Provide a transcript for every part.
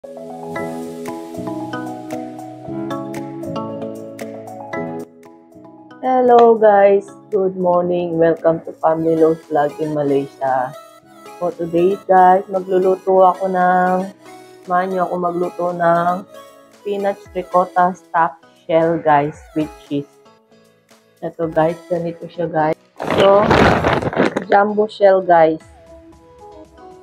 Hello guys, good morning. Welcome to Family Loves Vlog in Malaysia. For today guys, magluluto ako magluto ng spinach ricotta stuffed shell guys with cheese. Ito guys, ganito siya guys. So, jumbo shell guys.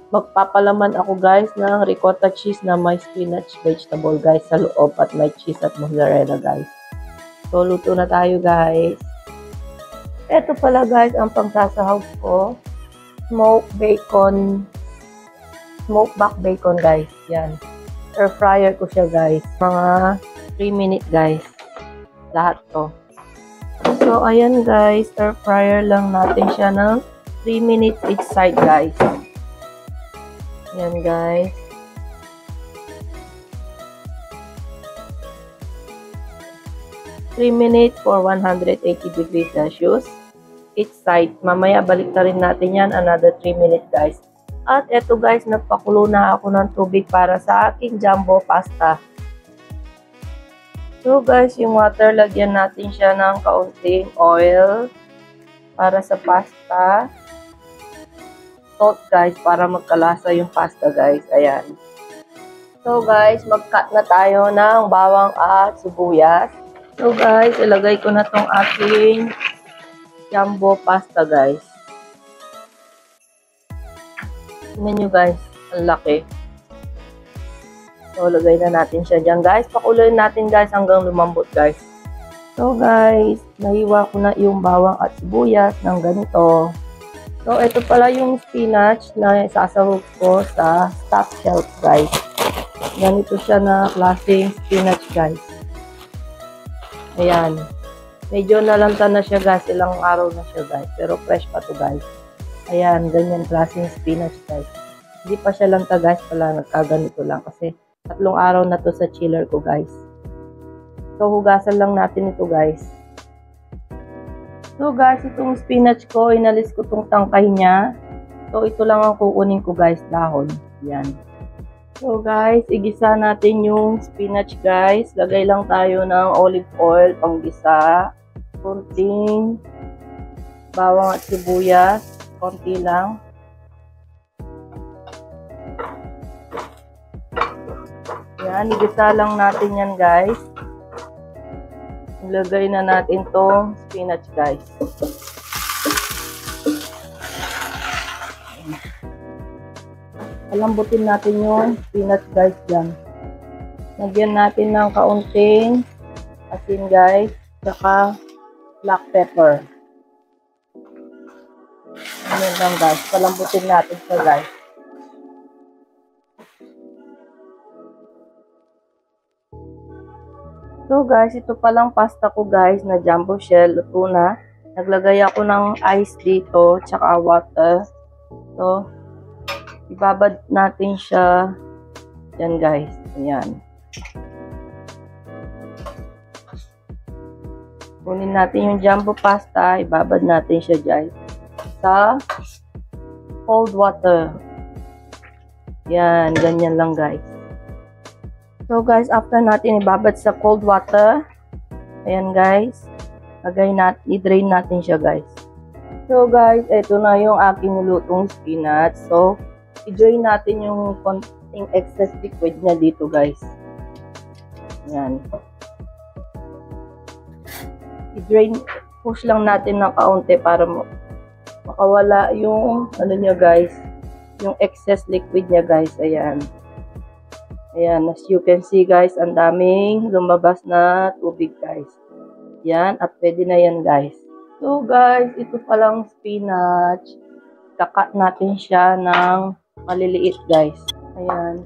Magpapalaman ako guys ng ricotta cheese na may spinach vegetable guys sa loob at may cheese at mozzarella guys. So, luto na tayo guys. Ito pala guys, ang pangsasahog ko. Smoked back bacon guys. Yan. Air fryer ko siya guys. Mga 3 minutes guys. Lahat to. So, ayan guys. Air fryer lang natin siya ng 3 minutes each side guys. Yan guys. Minutes for 180 degrees Celsius each side. Mamaya balik na rin natin yan another 3 minutes guys. At eto guys, nagpakulo na ako ng tubig para sa aking jumbo pasta. So guys, yung water, lagyan natin siya ng kaunting oil para sa pasta. Salt guys, para magkalasa yung pasta guys. Ayan. So guys, mag-cut na tayo ng bawang at sibuyas. So guys, ilagay ko na tong aking jumbo pasta guys. Tingnan nyo guys, ang laki. So lagay na natin siya dyan guys. Pakuloyin natin guys hanggang lumambot guys. So guys, nahiwa ko na yung bawang at sibuyas ng ganito. So ito pala yung spinach na sasahog ko sa stuffed shell guys. Ganito siya na klaseng spinach guys. Ayan. Medyo nalanta na siya guys. Ilang araw na siya guys. Pero fresh pa to guys. Ayan. Ganyan klaseng spinach guys. Hindi pa siya lanta guys. Pala nagkaganito lang. Kasi 3 araw na to sa chiller ko guys. So hugasan lang natin ito guys. So guys, itong spinach ko, inalis ko itong tangkay niya. So ito lang ang kukunin ko guys. Dahon. Ayan. So guys, igisa natin yung spinach guys. Lagay lang tayo ng olive oil panggisa. Konting bawang at sibuyas. Konti lang. Yan, igisa lang natin yan guys. Ilagay na natin tong spinach guys. Palambutin natin yung spinach guys dyan. Lagyan natin ng kaunting asin guys, saka black pepper. Ayan lang guys, palambutin natin siya guys. So guys, ito palang pasta ko guys na jumbo shell, luto na. Naglagay ako ng ice dito, tsaka water. So, ibabad natin siya. Yan guys. Ayan. Kunin natin yung jumbo pasta. Ibabad natin siya guys. Sa cold water. Yan. Ganyan lang guys. So guys, after natin ibabad sa cold water. Ayan guys. I-drain natin siya guys. So guys, ito na yung aking nilutong spinach. So, i-drain natin yung konting excess liquid niya dito guys. Yan. I-drain, push lang natin ng kaunti para makawala yung ano niya guys, yung excess liquid niya guys. Ayan. Ayan, as you can see guys, ang daming lumabas na tubig guys. Yan, at pwede na yan guys. So guys, ito palang spinach. Kakat natin siya ng maliliit guys. Ayan.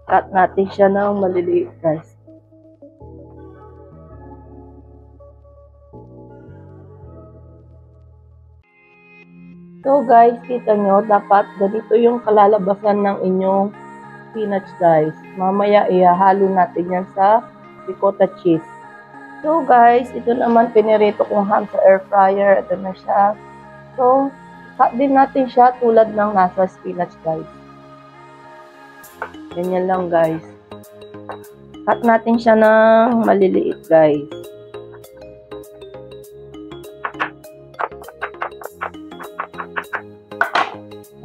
Cut natin siya ng maliliit guys. So guys, kita nyo, dapat ganito yung kalalabasan ng inyong spinach guys. Mamaya ihahalo natin yan sa ricotta cheese. So guys, ito naman pinirito kong ham sa air fryer. Ito na siya. So, cut din natin siya tulad ng nasa spinach guys. Ganyan lang guys. Cut natin siya ng maliliit guys.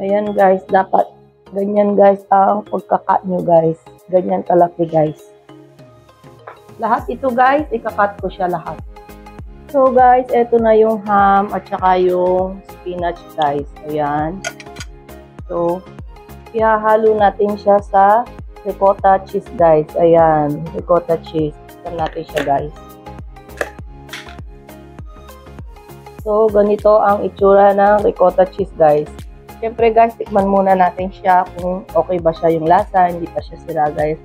Ayan guys, dapat ganyan guys ang pagka-cut nyo guys. Ganyan kalaki guys. Lahat ito guys, ika-cut ko siya lahat. So guys, eto na yung ham at saka yung spinach guys. Ayan. So, ihahalo natin siya sa ricotta cheese guys. Ayan, ricotta cheese. Ito natin siya guys. So, ganito ang itsura ng ricotta cheese guys. Siyempre guys, tikman muna natin siya kung okay ba siya yung lasa, hindi pa siya sira guys.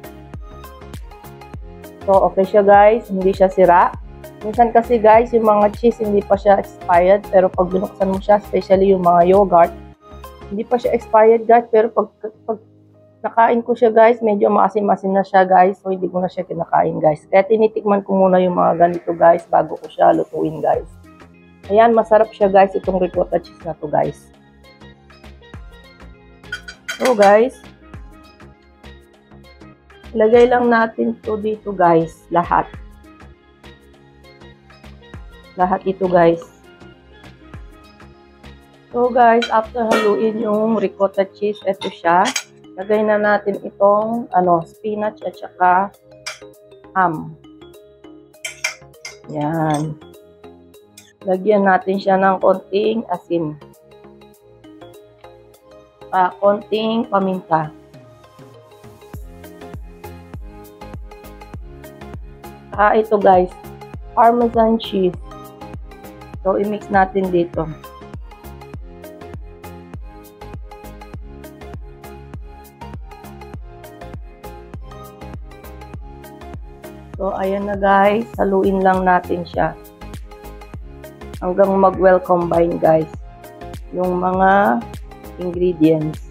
So, okay siya guys, hindi siya sira. Minsan kasi guys, yung mga cheese hindi pa siya expired, pero pag binuksan mo siya, especially yung mga yogurt, hindi pa siya expired guys, pero pag nakain ko siya guys, medyo maasim-asim na siya guys, so hindi ko na siya kinakain guys. Kaya tinitikman ko muna yung mga ganito guys, bago ko siya lutuin guys. Ayan, masarap siya guys, itong ricotta cheese na to guys. So guys, lagay lang natin to dito guys, lahat. Lahat ito guys. So guys, after haluin yung ricotta cheese, ito siya. Lagay na natin itong spinach at saka ham. Yan. Lagyan natin siya ng konting asin. Konting paminta. Ito guys, Parmesan cheese. So, i-mix natin dito. So, ayan na guys, haluin lang natin siya. Hanggang mag-well combine guys. Yung mga ingredients.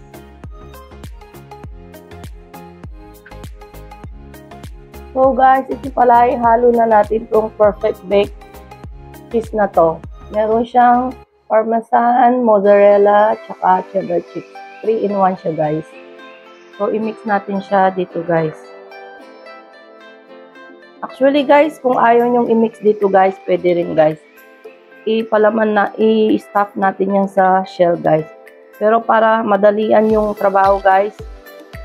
So guys, ito pala ihalo na natin itong perfect baked cheese na to. Meron siyang parmesan, mozzarella, tsaka cheddar cheese. 3-in-1 siya guys. So i-mix natin siya dito guys. Actually guys, kung ayaw nyong i-mix dito guys, pwede rin guys. I-stuff natin yan sa shell guys. Pero para madalian yung trabaho guys,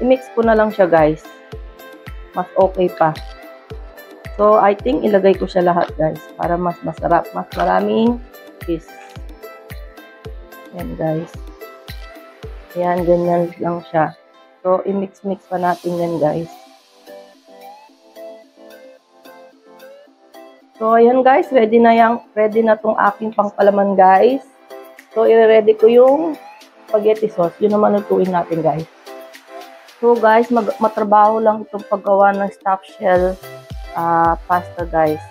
i-mix ko na lang siya guys. Mas okay pa. So, I think ilagay ko siya lahat guys. Para mas masarap. Mas maraming cheese. Ayan guys. Ayan, ganyan lang siya. So, i-mix-mix pa natin yan guys. So, ayan guys. Ready na tong aking pangpalaman guys. So, i-ready ko yung spaghetti sauce. Yun naman lutuin natin guys. So guys, matrabaho lang itong paggawa ng stuffed shell pasta guys.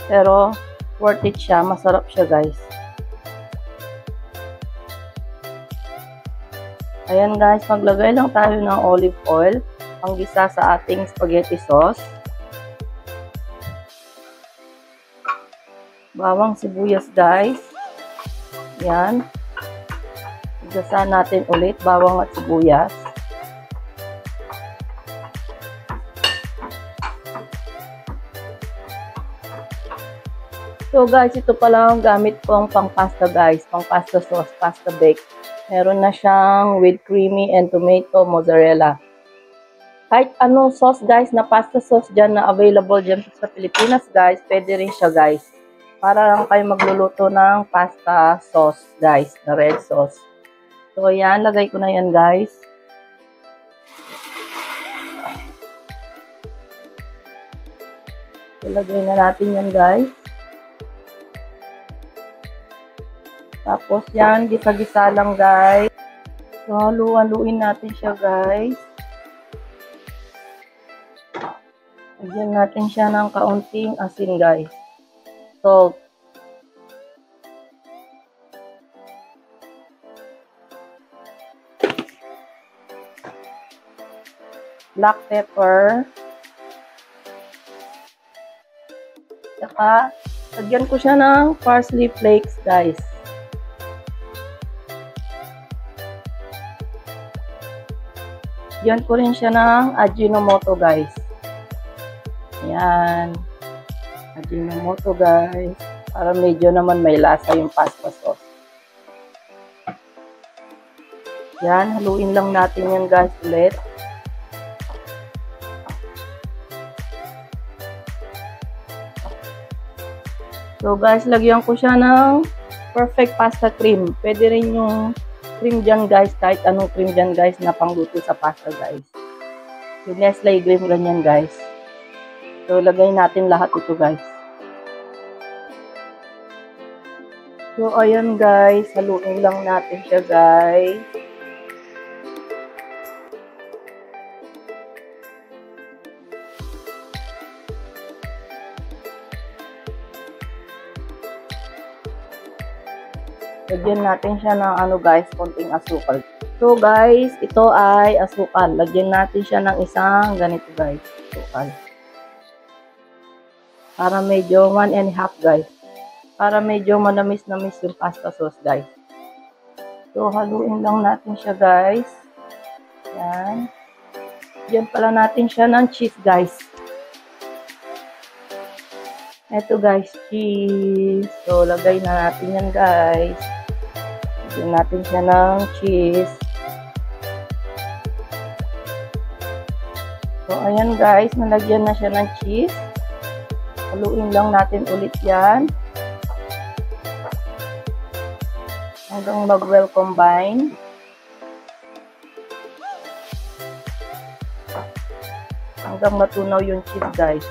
Pero worth it siya. Masarap siya guys. Ayan guys, maglagay lang tayo ng olive oil. Panggisa sa ating spaghetti sauce. Bawang sibuyas guys. Ayan. Igasa natin ulit, bawang at sibuyas. So guys, ito pala ang gamit kong pang pasta guys, pang pasta sauce, pasta bake. Meron na siyang with creamy and tomato mozzarella. Kahit anong sauce guys, na pasta sauce dyan na available dyan sa Pilipinas guys, pwede rin siya guys. Para lang kayo magluluto ng pasta sauce guys, na red sauce. So, ayan. Lagay ko na yan, guys. Ilagay na natin yan, guys. Tapos, yan. Gisa-gisa lang, guys. So, haluin natin siya, guys. Lagyan natin siya ng kaunting asin, guys. Salt. Black pepper. Saka, lagyan ko siya ng parsley flakes, guys. Lagyan ko rin siya ng Ajinomoto, guys. Ayan. Ajinomoto, guys. Para medyo naman may lasa yung pasta sauce. Yan, haluin lang natin yan, guys, ulit. So, guys, lagyan ko siya ng perfect pasta cream. Pwede rin yung cream dyan, guys, kahit anong cream dyan, guys, na pangluto sa pasta, guys. Yung Nestle cream, ganyan, guys. So, lagay natin lahat ito, guys. So, ayan, guys, haluin lang natin siya, guys. Lagyan natin siya ng guys, konting asukal. So guys, ito ay asukal. Lagyan natin siya ng isang ganito guys, asukal. Para medyo 1.5 guys. Para medyo manamis-namis yung pasta sauce guys. So haluin lang natin siya guys. Yan. Lagyan pala natin siya ng cheese guys. Ito guys, cheese. So lagay na natin yan guys. Lagyan natin siya ng cheese. So, ayan guys, nalagyan na siya ng cheese. Haluin lang natin ulit yan. Hanggang mag-well combine. Hanggang matunaw yung cheese guys.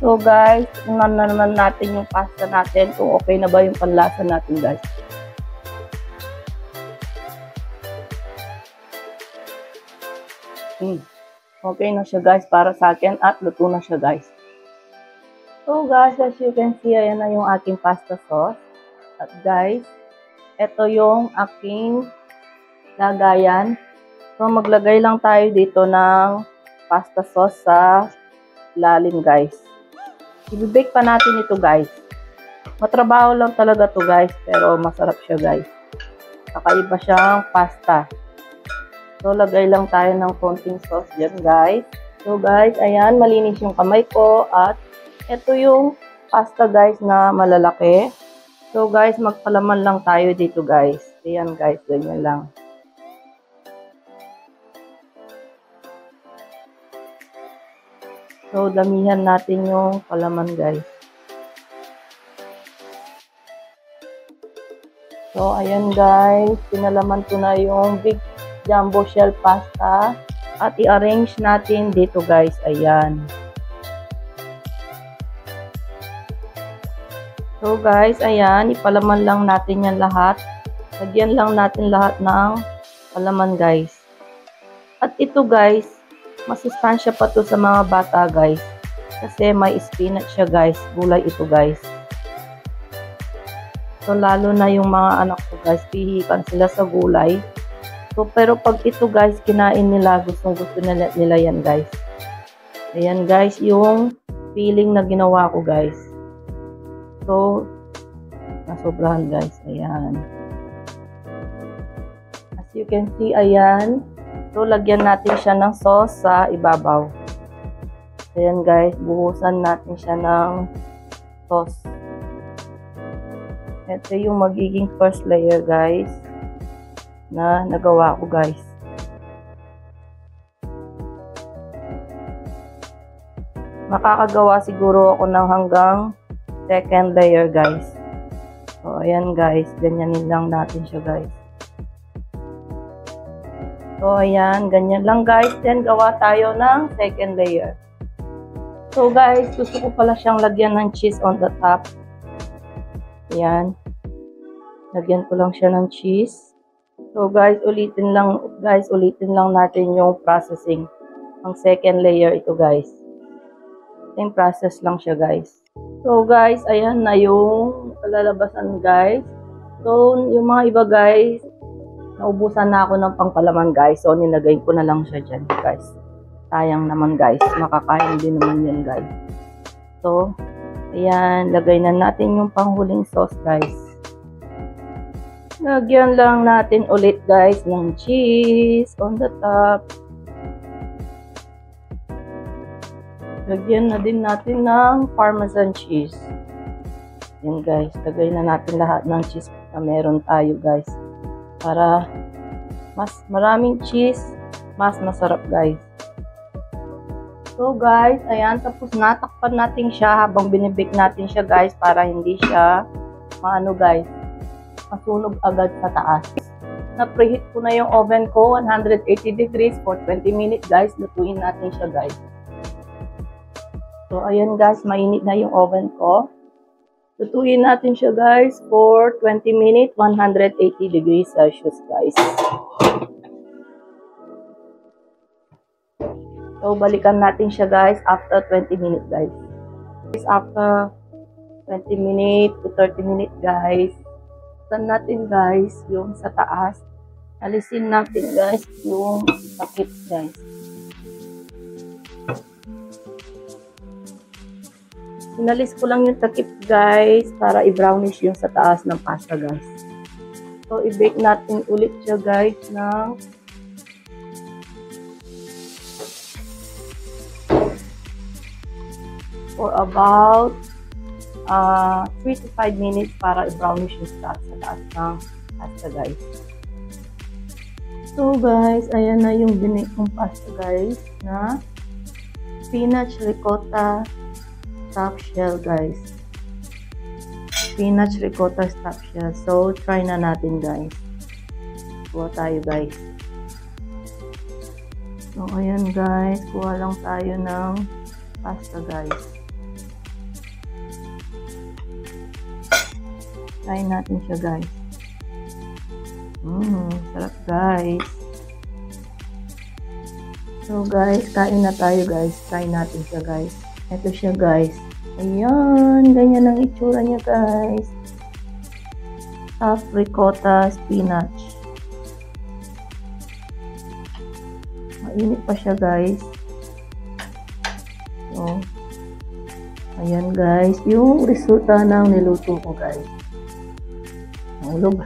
So guys, tingnan na naman natin yung pasta natin kung okay na ba yung panlasa natin guys. Okay na siya guys para sa akin at luto na siya guys. So guys, as you can see, ayan na yung aking pasta sauce. At guys, ito yung aking lagayan. So maglagay lang tayo dito ng pasta sauce sa lalim guys. I-bake pa natin ito guys. Matrabaho lang talaga to guys, pero masarap siya guys. Kakaiba siyang pasta. So lagay lang tayo ng konting sauce dyan guys. So guys, ayan, malinis yung kamay ko at ito yung pasta guys na malalaki. So guys, magpalaman lang tayo dito guys. Ayan guys, ganyan lang. So, damihan natin yung palaman, guys. So, ayan, guys. Pinalaman ko na yung big jumbo shell pasta. At i-arrange natin dito, guys. Ayan. So, guys, ayan. Ipalaman lang natin yan lahat. Lagyan lang natin lahat ng palaman, guys. At ito, guys, masustansya pa to sa mga bata guys. Kasi may spinach siya guys. Gulay ito guys. So lalo na yung mga anak ko guys. Pihikan sila sa gulay. So pero pag ito guys kinain nila. Gusto nila yan guys. Ayan guys yung feeling na ginawa ko guys. So nasobrahan guys. Ayan. As you can see ayan. So, lagyan natin siya ng sauce sa ibabaw. Ayan guys, buhusan natin siya ng sauce. Ito yung magiging first layer guys, na nagawa ko guys. Makakagawa siguro ako ng hanggang second layer guys. So, ayan guys, ganyanin lang natin siya guys. So, ayan. Ganyan lang, guys. Then, gawa tayo ng second layer. So, guys, gusto ko pala siyang lagyan ng cheese on the top. Ayan. Lagyan ko lang siya ng cheese. So, guys, ulitin lang natin yung processing. Ang second layer ito, guys. Same process lang siya, guys. So, guys, ayan na yung kalalabasan, guys. So, yung mga iba, guys, naubusan na ako ng pangpalaman guys. So, nilagay ko na lang siya dyan guys. Sayang naman guys. Makakain din naman yun guys. So, ayan. Lagay na natin yung panghuling sauce guys. Lagyan lang natin ulit guys ng cheese on the top. Lagyan na din natin ng Parmesan cheese. Yan guys, lagay na natin lahat ng cheese na meron tayo guys. Para mas maraming cheese, mas masarap guys. So guys, ayan, tapos natakpan natin siya habang binibake natin siya guys para hindi siya maano guys, masunog agad sa taas. Na-preheat ko na yung oven ko, 180 degrees for 20 minutes guys. Lutuin natin siya guys. So ayan guys, mainit na yung oven ko. Lutuin natin siya guys for 20 minutes, 180 degrees Celsius guys. So, balikan natin siya guys after 20 minutes guys. After 20 minutes to 30 minutes guys, saan natin guys yung sa taas. Alisin natin guys yung takip guys. Inalis ko lang yung takip guys para i-brownish yung sa taas ng pasta guys. So, i-bake natin ulit siya guys ng for about 3 to 5 minutes para i-brownish yung sa taas ng pasta guys. So guys, ayan na yung binake kong pasta guys na spinach ricotta stuffed shell guys. Spinach ricotta stuffed shell. So try na natin guys. Kuha tayo guys. So ayan guys, kuha lang tayo ng pasta guys. Try natin siya guys. Sarap guys. So guys, kain na tayo guys. Try natin siya guys. Ito siya guys. Ayan, ganyan ang itsura niya guys. Stuffed ricotta spinach. Mainit pa siya guys. So, ayan guys, yung resulta ng niluto ko guys. Ulog.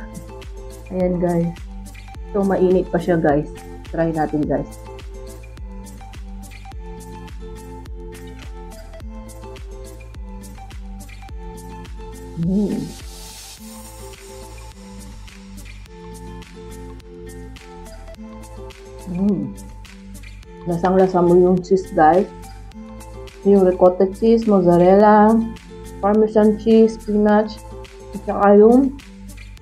Ayan guys. So mainit pa siya guys. Try natin guys. Lasang-lasa mo yung cheese guys. Yung ricotta cheese, mozzarella, parmesan cheese, spinach, at saka yung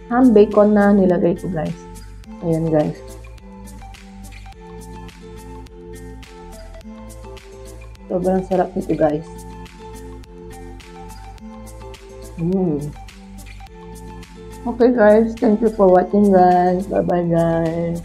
ham bacon na nilagay ko guys. Ayan guys. Sobrang sarap nito guys. Okay guys, thank you for watching guys. Bye bye guys.